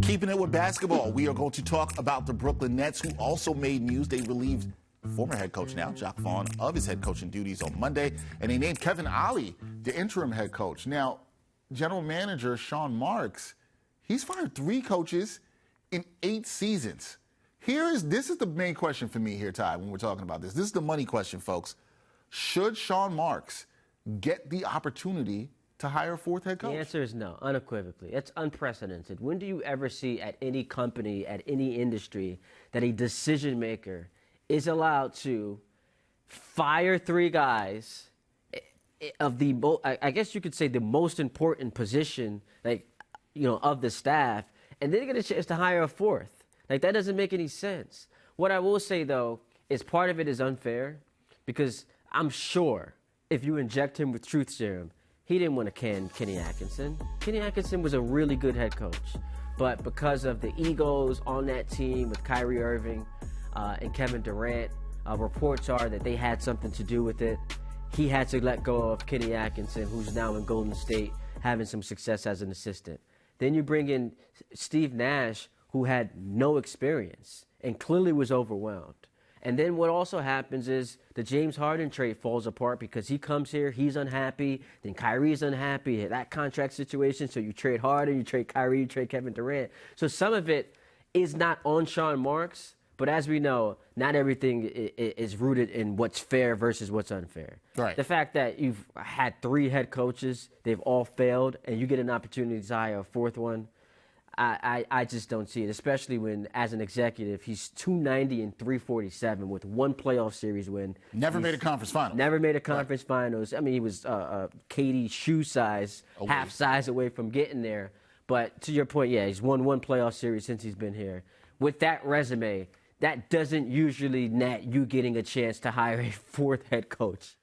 Keeping it with basketball, we are going to talk about the Brooklyn Nets, who also made news. They relieved former head coach now, Jacque Vaughn, of his head coaching duties on Monday, and they named Kevin Ollie the interim head coach. Now, general manager Sean Marks, he's fired 3 coaches in 8 seasons. This is the main question for me here, Ty, when we're talking about this. This is the money question, folks. Should Sean Marks get the opportunity to hire a 4th head coach? The answer is no, unequivocally. It's unprecedented. When do you ever see at any company, at any industry, that a decision maker is allowed to fire 3 guys of the, I guess you could say, the most important position, of the staff, and then get a chance to hire a 4th? That doesn't make any sense. What I will say, though, is part of it is unfair, because I'm sure if you inject him with truth serum, he didn't want to can Kenny Atkinson. Kenny Atkinson was a really good head coach, but because of the egos on that team with Kyrie Irving and Kevin Durant, reports are that they had something to do with it. He had to let go of Kenny Atkinson, who's now in Golden State, having some success as an assistant. Then you bring in Steve Nash, who had no experience and clearly was overwhelmed. And then what also happens is the James Harden trade falls apart because he comes here, he's unhappy, then Kyrie's unhappy, that contract situation, so you trade Harden, you trade Kyrie, you trade Kevin Durant. So some of it is not on Sean Marks, but as we know, not everything is rooted in what's fair versus what's unfair. Right. The fact that you've had 3 head coaches, they've all failed, and you get an opportunity to hire a 4th one, I just don't see it, especially when, as an executive, he's 290 and 347 with 1 playoff series win. Never made a conference final. Never made a conference finals. I mean, he was KD's shoe size, half size away from getting there. But to your point, yeah, he's won 1 playoff series since he's been here. With that resume, that doesn't usually net you getting a chance to hire a 4th head coach.